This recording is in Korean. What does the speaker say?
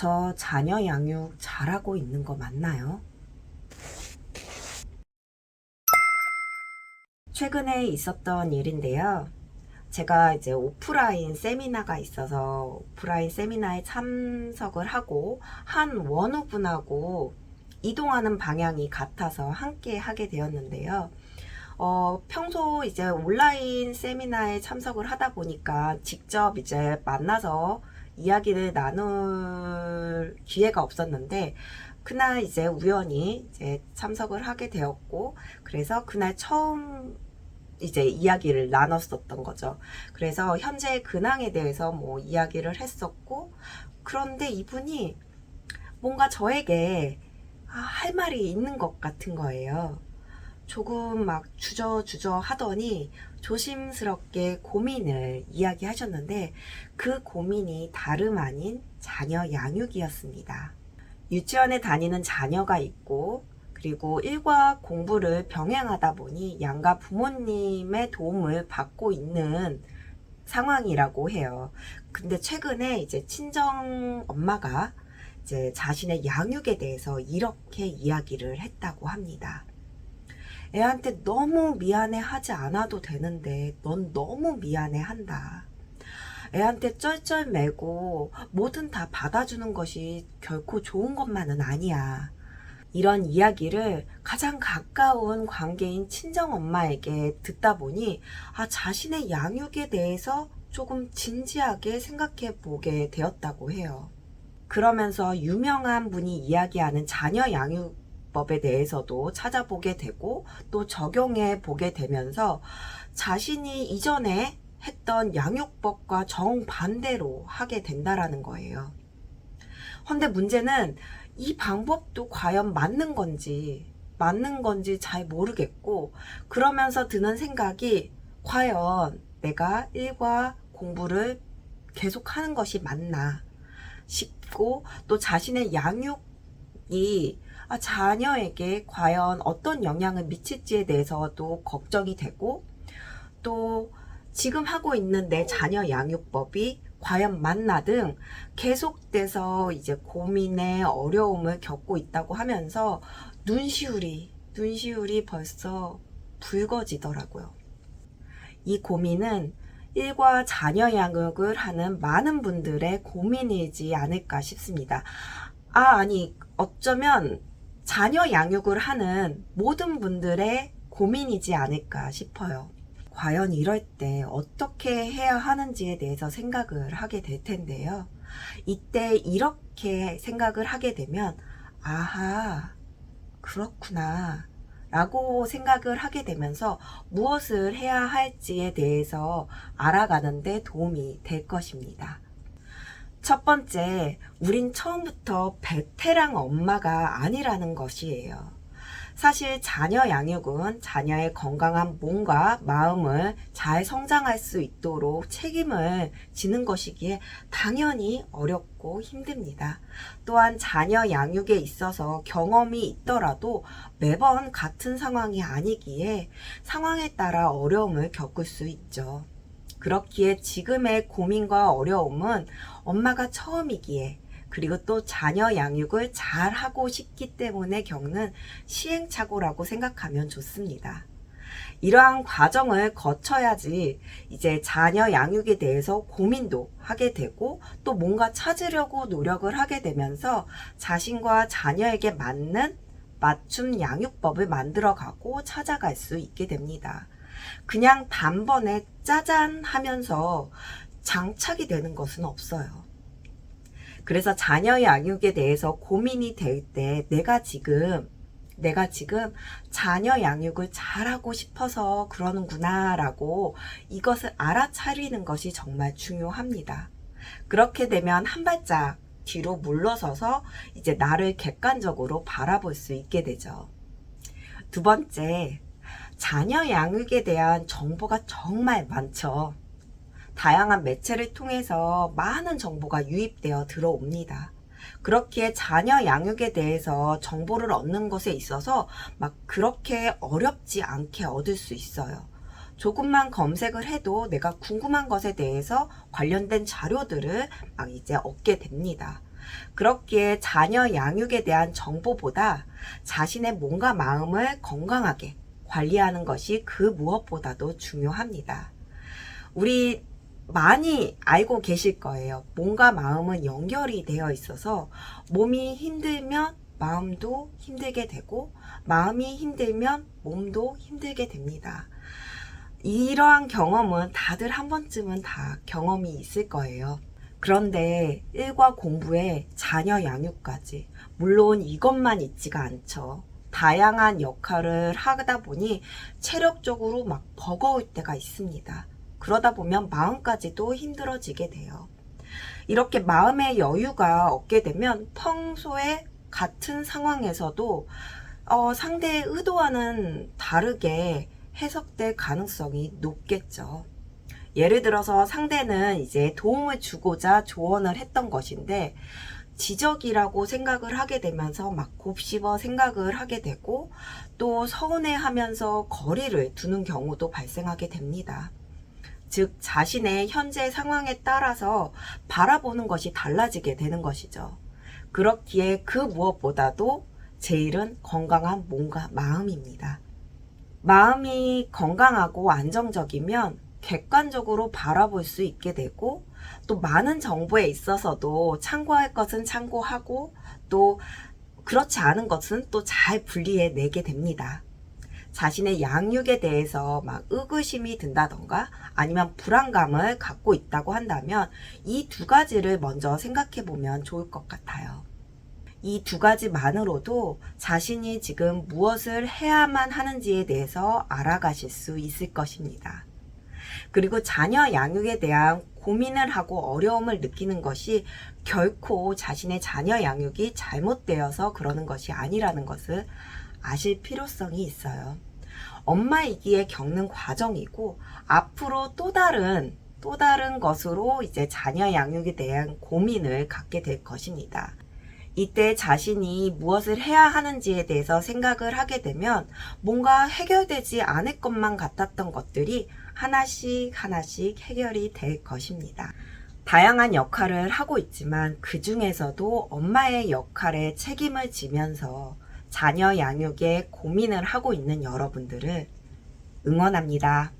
저 자녀 양육 잘하고 있는 거 맞나요? 최근에 있었던 일인데요. 제가 이제 오프라인 세미나가 있어서 오프라인 세미나에 참석을 하고 한 원우분하고 이동하는 방향이 같아서 함께 하게 되었는데요. 평소 이제 온라인 세미나에 참석을 하다 보니까 직접 이제 만나서 이야기를 나눌 기회가 없었는데, 그날 이제 우연히 이제 참석을 하게 되었고, 그래서 그날 처음 이제 이야기를 나눴었던 거죠. 그래서 현재 근황에 대해서 뭐 이야기를 했었고, 그런데 이분이 뭔가 저에게 할 말이 있는 것 같은 거예요. 조금 막 주저주저 하더니 조심스럽게 고민을 이야기하셨는데, 그 고민이 다름 아닌 자녀 양육이었습니다. 유치원에 다니는 자녀가 있고, 그리고 일과 공부를 병행하다 보니 양가 부모님의 도움을 받고 있는 상황이라고 해요. 근데 최근에 이제 친정 엄마가 이제 자신의 양육에 대해서 이렇게 이야기를 했다고 합니다. 애한테 너무 미안해 하지 않아도 되는데 넌 너무 미안해 한다. 애한테 쩔쩔매고 뭐든 다 받아주는 것이 결코 좋은 것만은 아니야. 이런 이야기를 가장 가까운 관계인 친정엄마에게 듣다 보니 자신의 양육에 대해서 조금 진지하게 생각해 보게 되었다고 해요. 그러면서 유명한 분이 이야기하는 자녀 양육법에 대해서도 찾아보게 되고 또 적용해 보게 되면서 자신이 이전에 했던 양육법과 정반대로 하게 된다라는 거예요. 근데 문제는 이 방법도 과연 맞는 건지 잘 모르겠고, 그러면서 드는 생각이 과연 내가 일과 공부를 계속하는 것이 맞나 싶고, 또 자신의 양육이 자녀에게 과연 어떤 영향을 미칠지에 대해서도 걱정이 되고, 또 지금 하고 있는 내 자녀 양육법이 과연 맞나 등 계속돼서 이제 고민에 어려움을 겪고 있다고 하면서 눈시울이 벌써 붉어지더라고요. 이 고민은 일과 자녀 양육을 하는 많은 분들의 고민이지 않을까 싶습니다. 아니, 어쩌면 자녀 양육을 하는 모든 분들의 고민이지 않을까 싶어요. 과연 이럴 때 어떻게 해야 하는지에 대해서 생각을 하게 될 텐데요. 이때 이렇게 생각을 하게 되면, 아하, 그렇구나 라고 생각을 하게 되면서 무엇을 해야 할지에 대해서 알아가는 데 도움이 될 것입니다. 첫 번째, 우린 처음부터 베테랑 엄마가 아니라는 것이에요. 사실 자녀 양육은 자녀의 건강한 몸과 마음을 잘 성장할 수 있도록 책임을 지는 것이기에 당연히 어렵고 힘듭니다. 또한 자녀 양육에 있어서 경험이 있더라도 매번 같은 상황이 아니기에 상황에 따라 어려움을 겪을 수 있죠. 그렇기에 지금의 고민과 어려움은 엄마가 처음이기에, 그리고 또 자녀 양육을 잘 하고 싶기 때문에 겪는 시행착오라고 생각하면 좋습니다. 이러한 과정을 거쳐야지 이제 자녀 양육에 대해서 고민도 하게 되고, 또 뭔가 찾으려고 노력을 하게 되면서 자신과 자녀에게 맞는 맞춤 양육법을 만들어가고 찾아갈 수 있게 됩니다. 그냥 단번에 짜잔 하면서 장착이 되는 것은 없어요. 그래서 자녀 양육에 대해서 고민이 될 때 내가 지금 자녀 양육을 잘하고 싶어서 그러는구나 라고 이것을 알아차리는 것이 정말 중요합니다. 그렇게 되면 한 발짝 뒤로 물러서서 이제 나를 객관적으로 바라볼 수 있게 되죠. 두 번째, 자녀 양육에 대한 정보가 정말 많죠. 다양한 매체를 통해서 많은 정보가 유입되어 들어옵니다. 그렇기에 자녀 양육에 대해서 정보를 얻는 것에 있어서 막 그렇게 어렵지 않게 얻을 수 있어요. 조금만 검색을 해도 내가 궁금한 것에 대해서 관련된 자료들을 막 이제 얻게 됩니다. 그렇기에 자녀 양육에 대한 정보보다 자신의 몸과 마음을 건강하게 관리하는 것이 그 무엇보다도 중요합니다. 우리 많이 알고 계실 거예요. 몸과 마음은 연결이 되어 있어서 몸이 힘들면 마음도 힘들게 되고 마음이 힘들면 몸도 힘들게 됩니다. 이러한 경험은 다들 한 번쯤은 다 경험이 있을 거예요. 그런데 일과 공부에 자녀 양육까지, 물론 이것만 있지가 않죠. 다양한 역할을 하다 보니 체력적으로 막 버거울 때가 있습니다. 그러다 보면 마음까지도 힘들어지게 돼요. 이렇게 마음의 여유가 없게 되면 평소에 같은 상황에서도 상대의 의도와는 다르게 해석될 가능성이 높겠죠. 예를 들어서 상대는 이제 도움을 주고자 조언을 했던 것인데 지적이라고 생각을 하게 되면서 막 곱씹어 생각을 하게 되고 또 서운해하면서 거리를 두는 경우도 발생하게 됩니다. 즉 자신의 현재 상황에 따라서 바라보는 것이 달라지게 되는 것이죠. 그렇기에 그 무엇보다도 제일은 건강한 몸과 마음입니다. 마음이 건강하고 안정적이면 객관적으로 바라볼 수 있게 되고 또 많은 정보에 있어서도 참고할 것은 참고하고 또 그렇지 않은 것은 또 잘 분리해내게 됩니다. 자신의 양육에 대해서 막 의구심이 든다던가 아니면 불안감을 갖고 있다고 한다면 이 두 가지를 먼저 생각해 보면 좋을 것 같아요. 이 두 가지만으로도 자신이 지금 무엇을 해야만 하는지에 대해서 알아가실 수 있을 것입니다. 그리고 자녀 양육에 대한 고민을 하고 어려움을 느끼는 것이 결코 자신의 자녀 양육이 잘못되어서 그러는 것이 아니라는 것을 아실 필요성이 있어요. 엄마이기에 겪는 과정이고 앞으로 또 다른 것으로 이제 자녀 양육에 대한 고민을 갖게 될 것입니다. 이때 자신이 무엇을 해야 하는지에 대해서 생각을 하게 되면 뭔가 해결되지 않을 것만 같았던 것들이 하나씩 해결이 될 것입니다. 다양한 역할을 하고 있지만 그 중에서도 엄마의 역할에 책임을 지면서 자녀 양육에 고민을 하고 있는 여러분들을 응원합니다.